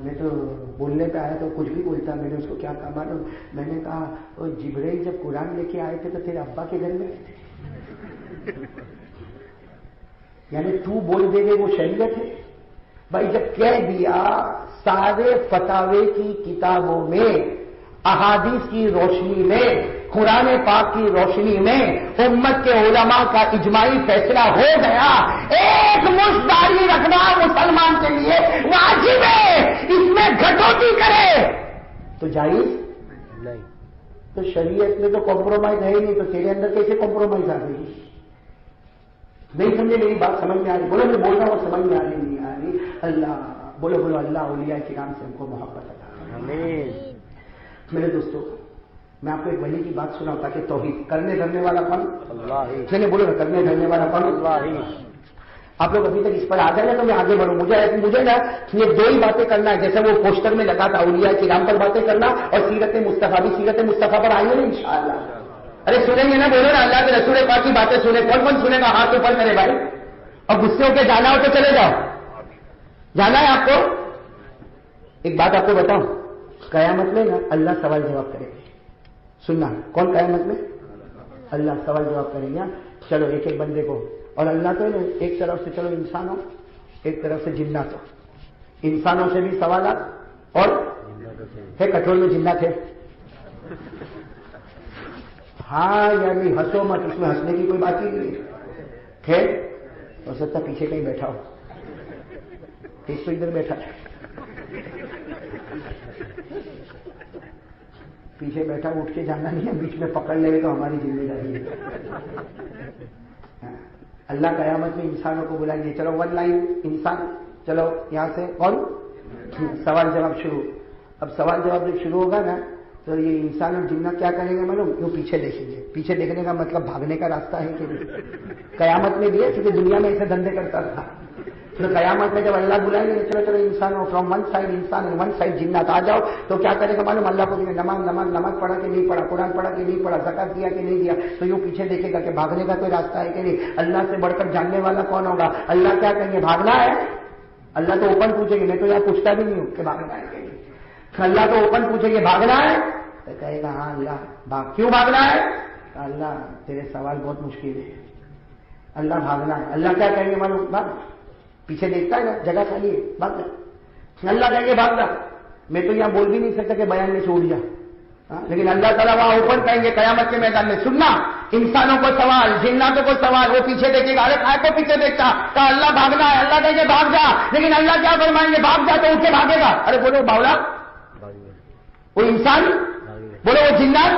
میں تو بولنے پہ آیا تو کچھ بھی بولتا. میں نے اس کو کیا کہا معلوم؟ میں نے کہا وہ جبرائیل جب قرآن لے کے آئے تھے تو تیرے ابا کے گھر میں رہتے تھے. یعنی تو بول دے گے وہ شریعت ہے بھائی. جب کہہ دیا سارے فتاوے کی کتابوں میں احادیث کی روشنی میں قرآن پاک کی روشنی میں امت کے علماء کا اجماعی فیصلہ ہو گیا ایک مشت داڑھی رکھنا مسلمان کے لیے واجب ہے, اس میں گھٹوتی کرے تو جائز نہیں. تو شریعت میں تو کمپرومائز ہے ہی نہیں, تو تیرے اندر کیسے کمپرومائز آ گئی؟ نہیں سمجھے میری بات سمجھ میں آ رہی؟ بولو میں بول رہا ہوں سمجھ میں آ رہی نہیں آ رہی؟ اللہ بولو بولو اللہ اولیاء کرام سے ہم کو محبت عطا. آمین. میرے دوستو میں آپ کو ایک ولی کی بات سناؤں تاکہ توحید کرنے دھرنے والا کون؟ اللہ ہی. چلے بولو نا کرنے دھرنے والا کون؟ اللہ ہی. آپ لوگ ابھی تک اس پر آ جائیں نا تو میں آگے بڑھوں. مجھے نا یہ دو ہی باتیں کرنا ہے, جیسے وہ پوسٹر میں لگا تھا اولیاء کرام پر باتیں کرنا اور سیرت مصطفیٰ بھی سیرت مصطفیٰ پر آئی ہے نا انشاءاللہ. ارے سنیں گے نا, بولو نا اللہ کے رسول پاک کی باتیں سنیں. کون کون سنے گا ہاتھ اوپر کرے بھائی. اور غصے ہو کے جانا ہو تو چلے جاؤ. جانا ہے آپ کو؟ ایک بات آپ کو بتاؤں, قیامت میں نا اللہ سوال جواب کرے گا. سننا کون قیامت میں؟ اللہ سوال جواب کریں گے. چلو ایک ایک بندے کو, اور اللہ تو ہے ایک طرف سے چلو انسان ہو, ایک طرف سے جنات ہو. انسانوں سے بھی سوالات اور ہے کنٹرول میں جنات ہے. ہاں یعنی ہنسو مت, اس میں ہنسنے کی کوئی بات ہی نہیں ہے. ہو سکتا پیچھے کہیں بیٹھا ہو, ایک تو ادھر بیٹھا ہے, پیچھے بیٹھا اٹھ کے جانا نہیں ہے, بیچ میں پکڑ لے تو ہماری ذمہ داری ہے. اللہ قیامت میں انسانوں کو بلائیں گے. چلو ون لائن انسان, چلو یہاں سے کون سوال جواب شروع. اب سوال جواب جب شروع ہوگا نا تو یہ انسان اور جنات کیا کریں گے معلوم؟ کیوں پیچھے دیکھیں گے. پیچھے دیکھنے کا مطلب بھاگنے کا راستہ ہے کہ نہیں؟ قیامت میں بھی ہے, کیونکہ دنیا میں ایسے دھندے کرتا تھا. تو قیامت میں جب اللہ بلائیں گے چلو چلو انسان ہو, فرام ون سائڈ انسان ون سائڈ جنات آ جاؤ, تو کیا کرے گا معلوم؟ اللہ کو نماز پڑھا کہ نہیں پڑھا, قرآن پڑھا کہ نہیں پڑھا, زکات دیا کہ نہیں دیا. تو یوں پیچھے دیکھے گا کہ بھاگنے کا کوئی راستہ ہے کہ نہیں. اللہ سے بڑھ کر جاننے والا کون ہوگا؟ اللہ کیا کہیں گے بھاگنا ہے. اللہ تو اوپن پوچھیں گے, میں تو یہاں پوچھتا بھی نہیں ہوں کہ بھاگنا ہے کہ نہیں. اللہ تو اوپن پوچھیں گے بھاگنا ہے, تو کہے گا ہاں اللہ بھاگ. کیوں بھاگنا ہے؟ اللہ تیرے سوال بہت مشکل ہے, اللہ بھاگنا ہے. اللہ کیا کہیں گے معلوم؟ بھاگ. پیچھے دیکھتا ہے نا جگہ خالی ہے, بھاگ جا. اللہ کہیں گے بھاگ جا. میں تو یہاں بول بھی نہیں سکتا کہ بیان میں چھوڑ جا, لیکن اللہ تعالیٰ وہاں اوپر کہیں گے قیامت کے میدان میں. سننا انسانوں کو سوال, جناتوں کو سوال. وہ پیچھے دیکھے گا, ارے کائے کو پیچھے دیکھتا, کہا اللہ بھاگنا ہے. اللہ کہیں گے بھاگ جا, لیکن اللہ کیا فرمائیں گے؟ بھاگ جا. تو اٹھ کے بھاگے گا. ارے بولو باولا, وہ انسان بولو, وہ جنات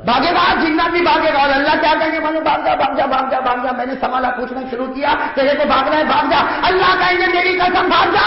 بھاگے گا, جنات بھی بھاگے گا. اور اللہ کیا کہیں گے؟ میں نے بھاگ جا بھاگ جا بھاگ جا بھاگ جا. میں نے سوالات پوچھنا شروع کیا, تیرے کو بھاگنا ہے بھاگ جا. اللہ کہیں گے میری قسم بھاگ جا,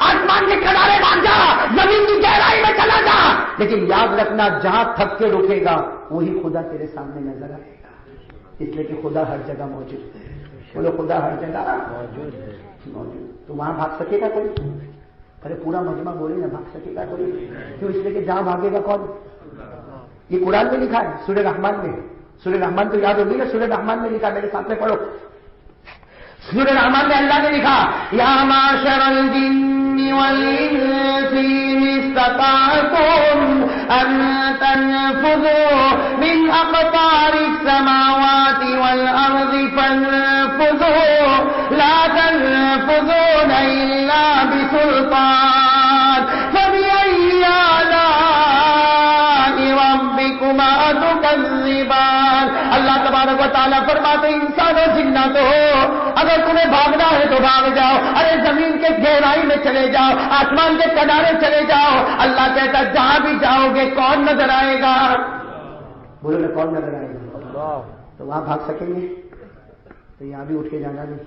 آسمان کے کنارے بھاگ جا, زمین کی گہرائی میں چلا جا. لیکن یاد رکھنا جہاں تھک کے رکے گا وہی خدا تیرے سامنے نظر آئے گا, اس لیے کہ خدا ہر جگہ موجود ہے. بولو خدا ہر جگہ موجود ہے. تو وہاں بھاگ سکے گا کوئی؟ ارے پورا مجمع بولے نا بھاگ سکے گا کوئی؟ کیوں؟ اس لیے کہ جہاں بھاگے گا کون؟ یہ قرآن میں لکھا ہے, سورہ رحمان میں. سورہ رحمان تو یاد ہوگی نا, سورہ رحمان میں لکھا, میرے ساتھ میں پڑھو. سورہ رحمان میں اللہ نے لکھا یا معشر الجن والانس ان استطعتم ان تنفذوا من اقطار السماوات والارض فانفذوا لا تنفذون الا بسلطان فبأي ربكما تكذبان. اللہ تبارک و تعالیٰ فرماتے انسان و جنات ہو, اگر تمہیں بھاگنا ہے تو بھاگ جاؤ. ارے زمین کے گہرائی میں چلے جاؤ, آسمان کے کنارے چلے جاؤ. اللہ کہتا جہاں بھی جاؤ گے کون نظر آئے گا؟ بولو نا کون نظر آئے گا؟ تو وہاں بھاگ سکیں گے, تو یہاں بھی اٹھ کے جانا نہیں.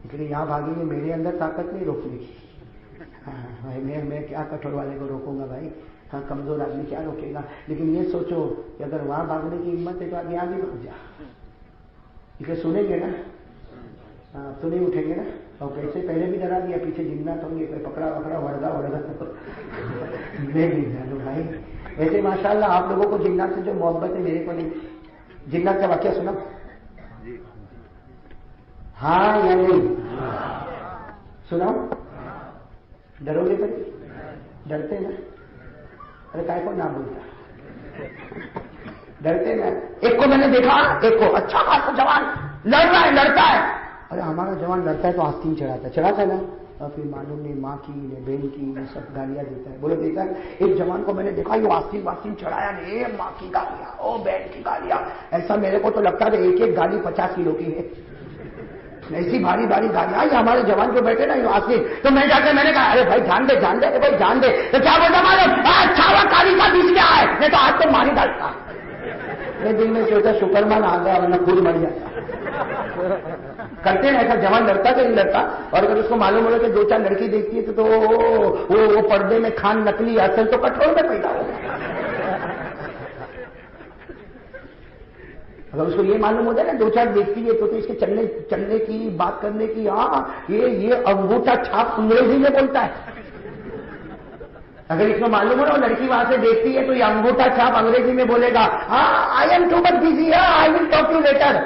اس لیے یہاں بھاگیں گے, میرے اندر طاقت نہیں روکنے کی. میں کیا کٹھور والے کو روکوں گا بھائی, ہاں کمزور آدمی کیا روکے گا. لیکن یہ سوچو کہ اگر وہاں بھاگنے کی ہمت ہے تو آگے آگے بھاگ جا. اسے سنیں گے نا, تو نہیں اٹھیں گے نا. اور کیسے پہلے بھی ڈرا دیا, پیچھے جنات ہوں گے, کوئی پکڑا وکڑا وڑگا میں بھی جانو بھائی. ویسے ماشاء اللہ آپ لوگوں کو جنات سے جو محبت ہے میرے کو نہیں. جنات کا واقعہ سنا؟ ہاں یا نہیں سنا؟ डरोगे कभी? डरते ना? अरे काय को ना बोलता, डरते ना? एक को मैंने देखा, एक को अच्छा खासा जवान लड़ रहा है, लड़ता है। अरे हमारा जवान लड़ता है तो आस्तीन चढ़ाता है ना, और फिर मालूम नहीं माँ की ने बहन की ने सब गालियां देता है। बोलो देता है? एक जवान को मैंने देखा, ये आस्तीन चढ़ाया नहीं, माँ की गालियां, ओ बहन की गालियां। ऐसा मेरे को तो लगता है एक एक गाली 50 किलो की है, ऐसी भारी भारी गालियां। ये हमारे जवान जो बैठे ना ये आस्तीन, तो मैं जाकर मैंने कहा अरे भाई जान दे अरे भाई जान दे। तो क्या बोलता मालूम? अच्छा हुआ काली का बीच में आए, नहीं तो आज तो मारी डालता। मैं दिन में सोचा शुक्रमान आ गया वरना खुद मर जाता। करते हैं ऐसा, जवान लड़ता तो नहीं लड़ता। और अगर उसको मालूम हो कि 2-4 लड़की देखती है तो वो पर्दे में खान नकली असल तो कठोर में पैदा हो। अगर उसको ये मालूम होता है ना 2-4 देखती है तो इसके चलने की बात करने की, हाँ ये अंगूठा छाप अंग्रेजी में बोलता है। अगर इसको मालूम हो ना लड़की वहां से देखती है तो ये अंगूठा छाप अंग्रेजी में बोलेगा, हाँ I am too much busy, I will talk you later.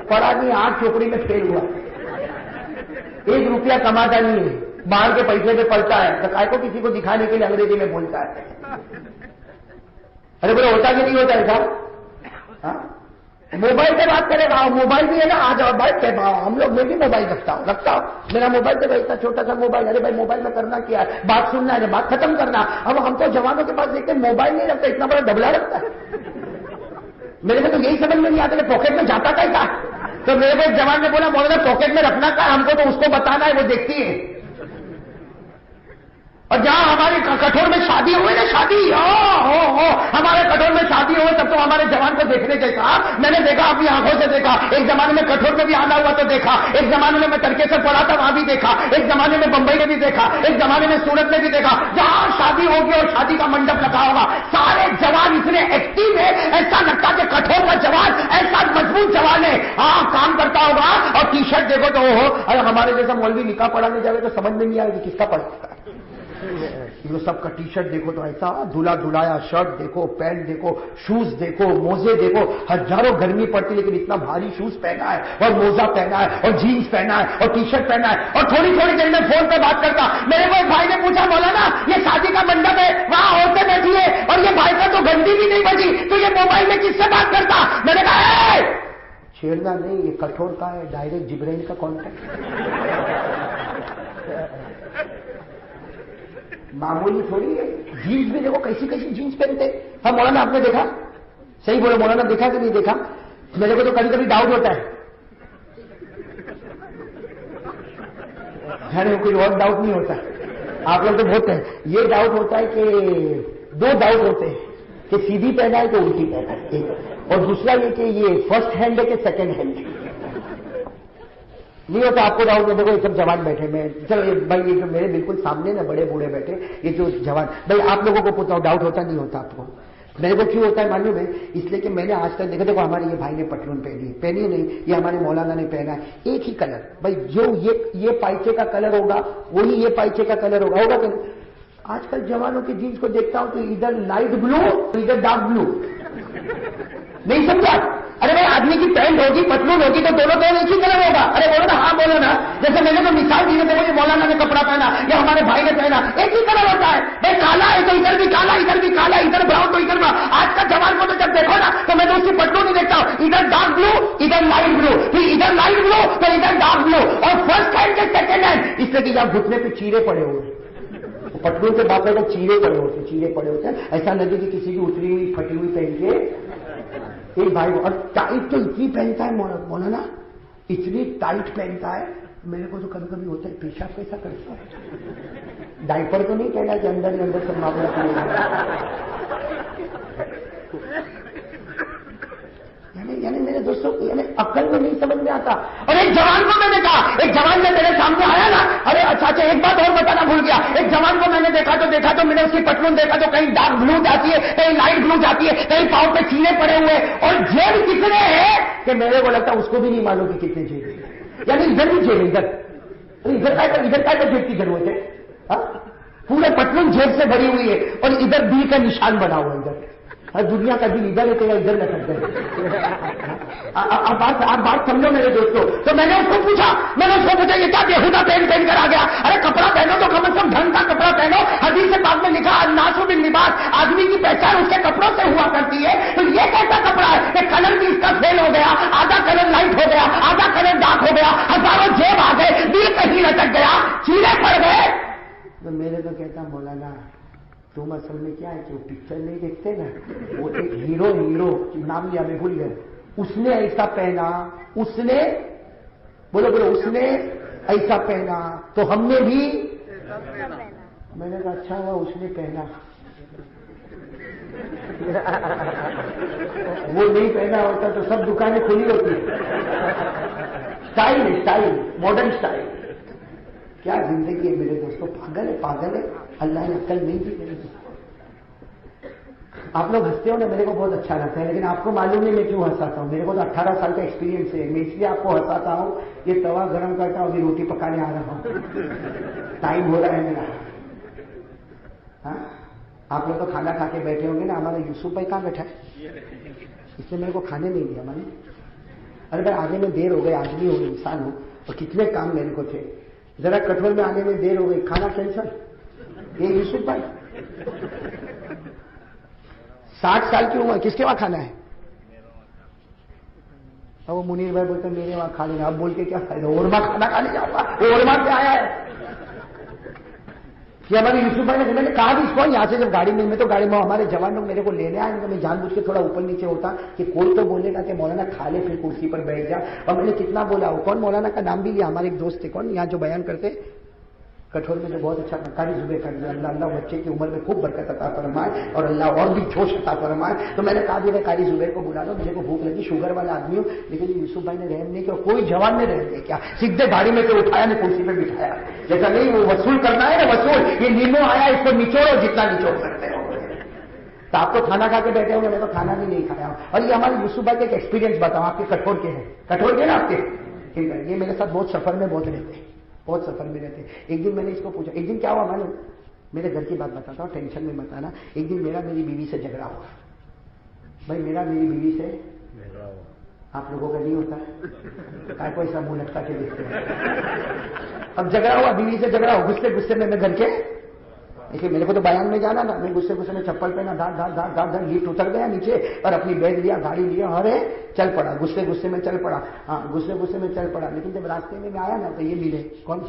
पढ़ा नहीं, 8 चोपड़ी में फेल हुआ, 1 रुपया कमाता नहीं है, बाहर के पैसे पे पड़ता है, तो काय को किसी को दिखाने के लिए अंग्रेजी में बोलता है। अरे बोले होता कि नहीं होता है साहब? मोबाइल पे बात करेगा, मोबाइल भी है ना, आ जाओ भाई हम लोग, मैं भी मोबाइल रखता हूं, मेरा मोबाइल पे इतना छोटा सा मोबाइल। अरे भाई मोबाइल में करना क्या है, बात सुनना है, बात खत्म करना। अब हम तो जवानों के पास देखते मोबाइल नहीं रखता, इतना बड़ा डबला रखता है। मेरे को तो यही समझ में नहीं आता कि पॉकेट में जाता क्या था। तो मेरे को एक जवान ने बोला मौलाना पॉकेट में रखना क्या, हमको तो उसको बताना है, वो देखती है। और जहां हमारे कठोर में शादी हुई ना, शादी हमारे कठोर में शादी हो तब तो हमारे जवान को देखने जैसा। मैंने देखा, अपनी आंखों से देखा। एक जमाने में कठोर में भी आना हुआ तो देखा, एक जमाने में मैं तड़केसर पढ़ा था वहां भी देखा, एक जमाने में बंबई में भी देखा, एक जमाने में सूरत में भी देखा। जहां शादी होगी और शादी का मंडप लगा होगा, सारे जवान इतने एक्टिव है, ऐसा लगता है कठोर का जवान ऐसा मजबूत जवान है, हाँ काम करता होगा। और टी शर्ट देखो तो अरे हमारे जैसा मौलवी निकाह पढ़ाने जाए तो समझ में नहीं आएगी किसका पढ़ता है। ये सबका टी शर्ट देखो तो ऐसा धुला धुलाया, शर्ट देखो, पैंट देखो, शूज देखो, मोजे देखो। हजारों गर्मी पड़ती लेकिन इतना भारी शूज पहना है और मोजा पहना है और जीन्स पहना है और टी शर्ट पहना है। और थोड़ी थोड़ी देर में फोन पे बात करता। मेरे को एक भाई ने पूछा, मौलाना ये शादी का मंडप है, वहां औरतें बैठी है और ये भाई का तो घंटी भी नहीं बजी, तो ये मोबाइल में किससे बात करता? मैंने कहा छेड़ना नहीं, ये कठोर का है, डायरेक्ट जिब्राइल का कॉन्टेक्ट, मामूली थोड़ी है। जीन्स भी देखो कैसी कैसी जीन्स पहनते। हाँ मौलाना आपने देखा? सही बोलो मौलाना, देखा कि नहीं देखा? मेरे को तो कभी कभी डाउट होता है। अरे कोई और डाउट नहीं होता, आप लोग तो बहुत है। ये डाउट होता है कि 2 डाउट होते हैं कि सीधी पहना है कि उल्टी पहना है, और दूसरा ये कि ये फर्स्ट हैंड है कि सेकंड हैंड है। नहीं होता आपको डाउट? देखो ये सब जवान बैठे, मैं चलो भाई ये जो मेरे बिल्कुल सामने ना बड़े बूढ़े बैठे, ये जो जवान भाई, आप लोगों को पूछता हूं डाउट होता नहीं होता आपको? मेरे को क्यों होता है मालूम है? इसलिए कि मैंने आज तक देखा, देखो हमारे ये भाई ने पटलून पहनी नहीं, ये हमारे मौलाना ने पहना है, एक ही कलर भाई, जो ये पाइचे का कलर होगा वही ये पाइचे का कलर होगा कि आजकल जवानों की जीन्स को देखता हूं तो इधर लाइट ब्लू इधर डार्क ब्लू, नहीं समझा? अरे भाई आदमी की पैंट होगी पतलून होगी तो दोनों एक ही कलर होगा। अरे बोलो ना, हाँ बोलो ना। जैसे मैंने तो मिसाल दी है, देखो ये मौलाना ने कपड़ा पहना या हमारे भाई ने पहना, एक ही कलर होता है भाई। काला है तो इधर भी काला, इधर भी काला, इधर ब्राउन तो इधर ब्राउन। आज का जवान को तो जब देखो ना तो मैं तो उसकी पतलून नहीं देखता हूं, इधर डार्क ब्लू इधर लाइट ब्लू, फिर इधर लाइट ब्लू तो इधर डार्क ब्लू, और फर्स्ट हैंड के सेकेंड हैंड। इसलिए कि जब घुटने पे चीरे पड़े हुए, पटलून के बाप का चीरे पड़े होते हैं। ऐसा नहीं कि किसी की उतरी हुई फटी हुई पहन के एक भाई को, और टाइट तो इतनी पहनता है मौलाना, इतनी टाइट पहनता है। मेरे को तो कभी कभी होता है पेशाब कैसा करता है। डाइपर तो नहीं कहना कि अंदर ही अंदर सब मामला यानी मेरे दोस्तों यानी अक्ल में नहीं समझ में आता। और एक जवान को मैंने कहा, एक जवान ने मेरे सामने आया ना, अरे अच्छा एक बात और बताना भूल गया। एक जवान को मैंने देखा तो मैंने उसकी पटलून देखा तो कहीं डार्क ब्लू जाती है, कहीं लाइट ब्लू जाती है, कहीं पांव पे चीने पड़े हुए, और जेब कितने हैं कि मेरे को लगता है उसको भी नहीं मालूम कि कितने जेब है। यानी इधर भी जेब, इधर का जेब की जरूरत है। पूरे पटलून जेब से भरी हुई है और इधर दिल का निशान बना हुआ है। इधर दुनिया का दिल इधर है, तेरा इधर लटक गए। आप बात समझो मेरे दोस्तों। तो मैंने उसको पूछा ये क्या बेहुदा पहन कर आ गया? अरे कपड़ा पहनो तो कम से बिल्लिबास, आदमी की पहचान उसके कपड़ों से हुआ करती है। तो ये कैसा कपड़ा है कि कलर भी इसका फेल हो गया, आधा कलर लाइट हो गया, आधा कलर डार्क हो गया, हजारों जेब आ गए, दिल कहीं लटक गया, चीरे पड़ गए। तो मेरे तो कहता मौलाना तुम असल में क्या है कि वो पिक्चर नहीं देखते ना, वो एक हीरो नाम लिया मैं भूल गया, उसने ऐसा पहना, उसने बोलो उसने ऐसा पहना तो हमने भी। मैंने कहा अच्छा हुआ उसने पहना, वो नहीं पहना होता तो सब दुकानें खुली होती। Style modern style. क्या जिंदगी है मेरे दोस्तों, पागल है। अल्लाह ने अक्ल नहीं दी मेरे को। आप लोग हंसते हो ना, मेरे को बहुत अच्छा लगता है, लेकिन आपको मालूम नहीं मैं क्यों हंसाता हूं। मेरे को तो 18 साल का एक्सपीरियंस है, मैं इसलिए आपको हंसाता हूं। ये तवा गरम करता हूं, अभी रोटी पकाने आ रहा हूं, टाइम हो रहा है मेरा। हाँ? आप लोग तो खाना खा के बैठे होंगे ना, हमारा यूसुफ भाई कहां बैठा है? इसने मेरे को खाने नहीं दिया मानी। अरे भाई आने में देर हो गई, आदमी हो इंसान हो, और कितने काम मेरे को थे, जरा कठोर में आने में देर हो गई, खाना कैंसल। ये यूसुफ भाई 60 साल की उम्र, किसके वहां खाना है? अब वो मुनीर भाई बोलते मेरे वहां खा लेना। अब बोल के क्या फायदा, ओरमा खाना खाने जाऊंगा, ओरमा से आया है कि हमारे यूसुफ भाई ने, मैंने कहा भी इसको यहां से जब गाड़ी में, मैं तो गाड़ी में, हमारे जवान लोग मेरे को लेने आए, तो मैं जानबूझ के थोड़ा ऊपर नीचे होता कि कोई तो बोलेगा कि मौलाना खा ले, फिर कुर्सी पर बैठ जा। और मैंने कितना बोला, वो कौन मौलाना का नाम भी लिया, हमारे एक दोस्त थे, कौन यहाँ जो बयान करते कठोर में, जो बहुत अच्छा कारी जुबे कर दिया। अल्लाह बच्चे की उम्र में खूब बरकत अता फरमाए और अल्लाह और भी जोश अता फरमाए। तो मैंने कहा भी कारी जुबेर को बुला लो, मेरे को भूख लगी, शुगर वाला आदमी हूं। लेकिन यूसुफ भाई ने रहम नहीं किया, कोई जवान ने रहम नहीं किया, सीधे गाड़ी में तो उठाया, मैं कुर्सी में बिठाया। जैसा नहीं वो वसूल करना है ना, वसूल, ये नीमो आया, इसको निचोड़ो जितना निचोड़ सकते हो। तो आप तो खाना खा के बैठे होंगे, मैं तो खाना भी नहीं खाया। और ये हमारे यूसुफ भाई के एक एक्सपीरियंस बताओ, आपके कठोर के हैं, कठोर के ना आपके, ये मेरे साथ बहुत सफर में बहुत रहते हैं, बहुत सफर में रहते हैं। एक दिन मैंने इसको पूछा, एक दिन क्या हुआ मालूम, मेरे घर की बात बताता हूं, टेंशन में मत आना। एक दिन मेरा मेरी बीवी से झगड़ा हुआ। भाई मेरा मेरी बीवी से झगड़ा हुआ, आप लोगों का नहीं होता, काय कोई सा मुंह लटका के देखते हैं। अब झगड़ा हुआ, बीवी से झगड़ा हुआ, गुस्से में मैं घर के, देखिए मेरे को तो बयान में जाना ना, मैं गुस्से में चप्पल पहना, धार लिफ्ट उतर गया नीचे और अपनी बैग लिया, गाड़ी लिया, अरे चल पड़ा, गुस्से में चल पड़ा। हाँ गुस्से में चल पड़ा। लेकिन जब रास्ते में आया ना तो ये मिले, कौन?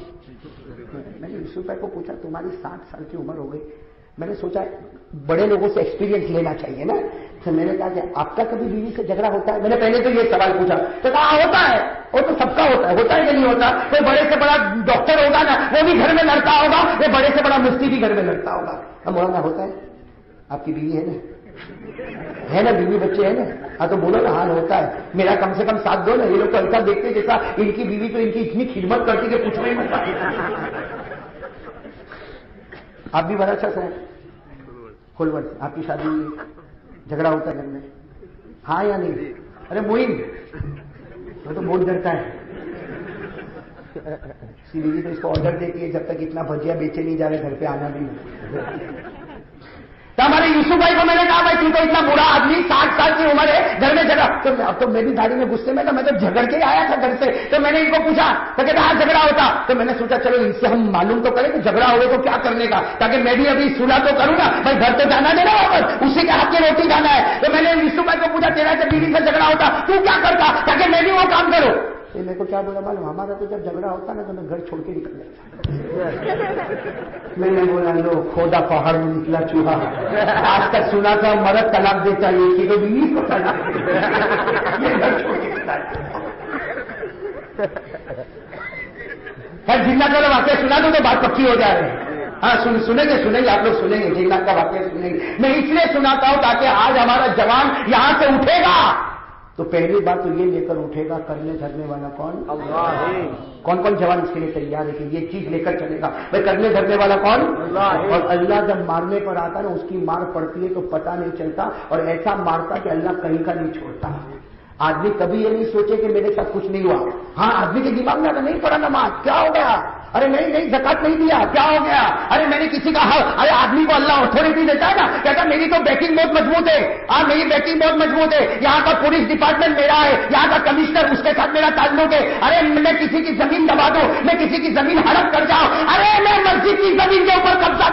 मैंने यूसुफ भाई को पूछा, तुम्हारी 60 साल की उम्र हो गई, मैंने सोचा बड़े लोगों से एक्सपीरियंस लेना चाहिए ना। तो मैंने कहा कि आपका कभी बीवी से झगड़ा होता है? मैंने पहले तो ये सवाल पूछा, तो कहा होता है, वो तो सबका होता है कि नहीं होता? कोई बड़े से बड़ा डॉक्टर होगा ना, वो भी घर में लड़ता होगा, वो बड़े से बड़ा मुफ्ती भी घर में लड़ता होगा। अब मौलाना होता है, आपकी बीवी है ना, बीवी बच्चे है ना? हाँ तो बोलो ना, हाल होता है, मेरा कम से कम साथ दो ना। ये लोग तो ऐसा देखते जैसा इनकी बीवी तो इनकी इतनी खिदमत करती कि कुछ नहीं मिलता। आप भी बड़ा अच्छा है, खुलवर से आपकी शादी, झगड़ा होता है घर में, हाँ या नहीं? अरे मोइन वो तो बहुत डरता है, सीधी तो इसको ऑर्डर देती है, जब तक इतना भजिया बेचे नहीं जा रहे घर पे आना भी नहीं। तो हमारे यूसुफ भाई को मैंने कहा, भाई तू तो इतना बुरा आदमी, 60 साल की उम्र है, घर में झगड़ा। तो अब तो मैं भी गाड़ी में गुस्से में था, मैं तो झगड़ के आया था घर से। तो मैंने इनको पूछा, तो कहते हाँ झगड़ा होता। तो मैंने सोचा चलो इनसे हम मालूम तो करें कि झगड़ा हो तो क्या करने का, ताकि मैं भी अभी सुना तो करूँ ना, भाई घर तो जाना देना वापस, उसी के हाथ की रोटी खाना है। तो मैंने यूसुफ भाई को पूछा, तेरा जब बीवी से झगड़ा होता तू क्या करता, ताकि मैं भी वो काम करूं। तो मेरे को क्या बोला मालूम, हमारा तो जब झगड़ा होता ना तो मैं घर छोड़ के निकल जाता। मैंने बोला लो खोदा पहाड़ में निकला चूहा, आज तक सुना था मर्द तलाक देता है, कि तो बीवी को तलाक खैर जिन्ना का वाक्य सुना दो तो बात पक्की हो जाए। हाँ सुनेंगे आप लोग सुनेंगे, जिन्ना का वाक्य सुनेंगे। मैं इसलिए सुनाता हूं ताकि आज हमारा जवान यहां से उठेगा तो पहली बात तो ये लेकर उठेगा, करने धरने वाला कौन? अल्लाह है। कौन कौन जवान इसके लिए तैयार है कि ये चीज लेकर चलेगा? भाई करने धरने वाला कौन? अल्लाह है। और अल्लाह जब मारने पर आता ना, उसकी मार पड़ती है तो पता नहीं चलता, और ऐसा मारता कि अल्लाह कहीं का नहीं छोड़ता। आदमी कभी ये नहीं सोचे कि मेरे साथ कुछ नहीं हुआ। हाँ आदमी के दिमाग में नहीं पड़ा नमाज, क्या हो गया? अरे नहीं ज़कात नहीं दिया, क्या हो गया? अरे मैंने किसी का अरे आदमी को अल्लाह अथॉरिटी देता है ना, कहता मेरी तो बैकिंग बहुत मजबूत है। हाँ मेरी बैकिंग बहुत मजबूत है, यहाँ का पुलिस डिपार्टमेंट मेरा है, यहाँ का कमिश्नर उसके साथ मेरा ताल्लुक है। अरे मैं किसी की जमीन दबा दूं, मैं किसी की जमीन हड़प कर जाऊं, अरे मैं मस्जिद की जमीन के ऊपर कब्जा